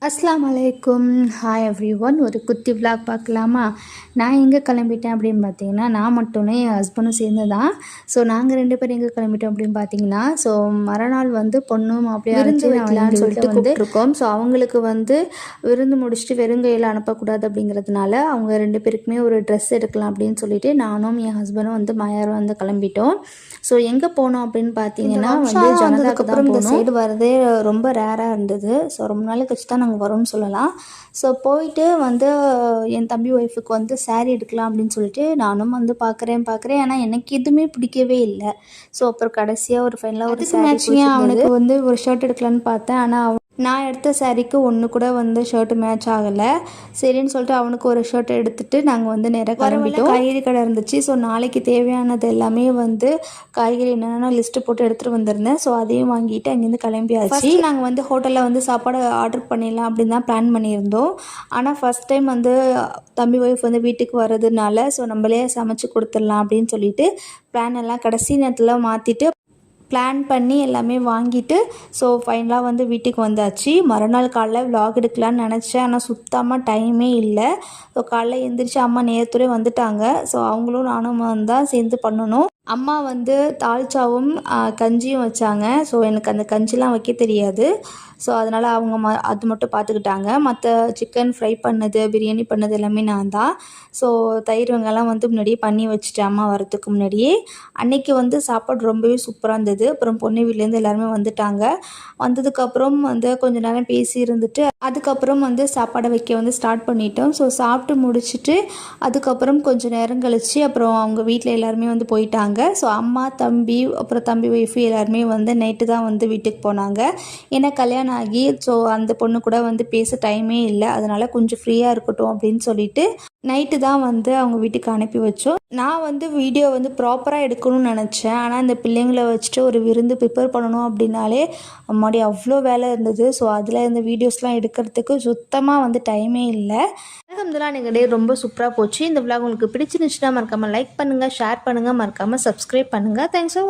அஸ்ஸலாமு அலைக்கும். Hi every one. ஒரு குட்டி விலாக் பார்க்கலாமா? நான் எங்கே கிளம்பிட்டேன் அப்படின்னு பார்த்தீங்கன்னா, நான் மட்டும் இல்லை, என் ஹஸ்பண்டும் சேர்ந்து தான். ஸோ நாங்கள் 2 பேரும் எங்கே கிளம்பிட்டோம் அப்படின்னு பார்த்தீங்கன்னா, ஸோ மறுநாள் வந்து பொண்ணு மாப்பிள்ளையை விருந்து வைக்கலான்னு சொல்லிட்டு கூப்பிட்ருக்கோம். ஸோ அவங்களுக்கு வந்து விருந்து முடிச்சுட்டு வெறுங்கையில் அனுப்பக்கூடாது அப்படிங்கிறதுனால அவங்க 2 பேருக்குமே ஒரு ட்ரெஸ் எடுக்கலாம் அப்படின்னு சொல்லிட்டு நானும் என் ஹஸ்பண்டும் வந்து மயாரும் வந்து கிளம்பிட்டோம். ஸோ எங்கே போனோம் அப்படின்னு பார்த்தீங்கன்னா வந்து ஜனதாக்கு தான் போனோம். இந்த சைடு வரதே ரொம்ப ரேராக இருந்தது. ஸோ ரொம்ப நாள் கழிச்சு தான் நாங்கள் வரோம்னு சொல்லலாம். ஸோ போயிட்டு வந்து என் தம்பி ஒய்ஃபுக்கு வந்து சாரீ எடுக்கலாம் அப்படின்னு சொல்லிட்டு நானும் வந்து பார்க்குறேன். ஆனால் எனக்கு எதுவுமே பிடிக்கவே இல்லை. ஸோ அப்புறம் கடைசியாக ஒரு ஃபைனலாக ஒரு மேட்சிங்காக அவனுக்கு வந்து ஒரு ஷர்ட் எடுக்கலான்னு பார்த்தேன். ஆனால் நான் எடுத்த சாரீக்கு ஒன்று கூட வந்து ஷர்ட்டு மேட்ச் ஆகலை. சரின்னு சொல்லிட்டு அவனுக்கு ஒரு ஷர்ட் எடுத்துகிட்டு நாங்கள் வந்து நேராக கிளம்பிட்டோம். காய்கறி கடை இருந்துச்சு. ஸோ நாளைக்கு தேவையானது எல்லாமே வந்து காய்கறி என்னென்னா லிஸ்ட்டு போட்டு எடுத்துகிட்டு வந்திருந்தேன். ஸோ அதையும் வாங்கிட்டு அங்கேருந்து கிளம்பியாச்சு. நாங்கள் வந்து ஹோட்டலில் வந்து சாப்பாடு ஆர்டர் பண்ணிடலாம் அப்படின்னு தான் பிளான் பண்ணியிருந்தோம். ஆனால் ஃபஸ்ட் டைம் வந்து தம்பி ஒய்ஃப் வந்து வீட்டுக்கு வர்றதுனால ஸோ நம்மளே சமைச்சு கொடுத்துடலாம் அப்படின்னு சொல்லிட்டு பிளான் எல்லாம் கடைசி நேரத்தில் மாற்றிட்டு பிளான் பண்ணி எல்லாமே வாங்கிட்டு ஸோ ஃபைனலாக வந்து வீட்டுக்கு வந்தாச்சு. மறுநாள் காலைல விலாக் எடுக்கலான்னு நினச்சேன். ஆனால் சுத்தமாக டைமே இல்லை. ஸோ காலைல எழுந்திரிச்சு அம்மா நேரத்தோடே வந்துட்டாங்க. ஸோ அவங்களும் நானும் தான் சேர்ந்து பண்ணணும். அம்மா வந்து தால்ச்சாவும் கஞ்சியும் வச்சாங்க. ஸோ எனக்கு அந்த கஞ்சிலாம் வைக்க தெரியாது. ஸோ அதனால் அவங்க அது மட்டும் பார்த்துக்கிட்டாங்க. மற்ற சிக்கன் ஃப்ரை பண்ணது, பிரியாணி பண்ணது எல்லாமே நான் தான். ஸோ தயிர் வெங்காயம்லாம் வந்து முன்னாடியே பண்ணி வச்சுட்டேன் அம்மா வரத்துக்கு முன்னாடியே. அன்றைக்கி வந்து சாப்பாடு ரொம்பவே சூப்பராக இருந்தது. அப்புறம் பொண்ணு வீட்லேருந்து எல்லாருமே வந்துட்டாங்க. வந்ததுக்கப்புறம் வந்து கொஞ்சம் நேரம் பேசி இருந்துட்டு அதுக்கப்புறம் வந்து சாப்பாடை வைக்க வந்து ஸ்டார்ட் பண்ணிட்டோம். ஸோ சாப்பிட்டு முடிச்சுட்டு அதுக்கப்புறம் கொஞ்சம் நேரம் கழித்து அப்புறம் அவங்க வீட்டில் எல்லாருமே வந்து போயிட்டாங்க. ஸோ அம்மா, தம்பி, அப்புறம் தம்பி ஒய்ஃபு எல்லாருமே வந்து நைட்டு தான் வந்து வீட்டுக்கு போனாங்க. ஏன்னா கல்யாணம் ஆகி ஸோ அந்த பொண்ணு கூட வந்து பேச டைமே இல்லை. அதனால் கொஞ்சம் ஃப்ரீயாக இருக்கட்டும் அப்படின்னு சொல்லிட்டு நைட்டு தான் வந்து அவங்க வீட்டுக்கு அனுப்பி வச்சோம். நான் வந்து வீடியோ வந்து ப்ராப்பராக எடுக்கணும்னு நினச்சேன். ஆனால் இந்த பிள்ளைங்களை வச்சுட்டு ஒரு விருந்து ப்ரிப்பேர் பண்ணணும் அப்படின்னாலே அம்மாடி அவ்வளோ வேலை இருந்தது. ஸோ அதில் இந்த வீடியோஸ்லாம் எடுக்கிறதுக்கு சுத்தமாக வந்து டைமே இல்லை. அல்ஹம்துலில்லாஹ் எங்கள் டே ரொம்ப சூப்பராக போச்சு. இந்த விலாக் உங்களுக்கு பிடிச்சிருந்துச்சுன்னா மறக்காமல் லைக் பண்ணுங்கள், ஷேர் பண்ணுங்கள், மறக்காமல் சப்ஸ்கிரைப் பண்ணுங்கள். தேங்க்ஸ் ஃபார் வாட்சிங்.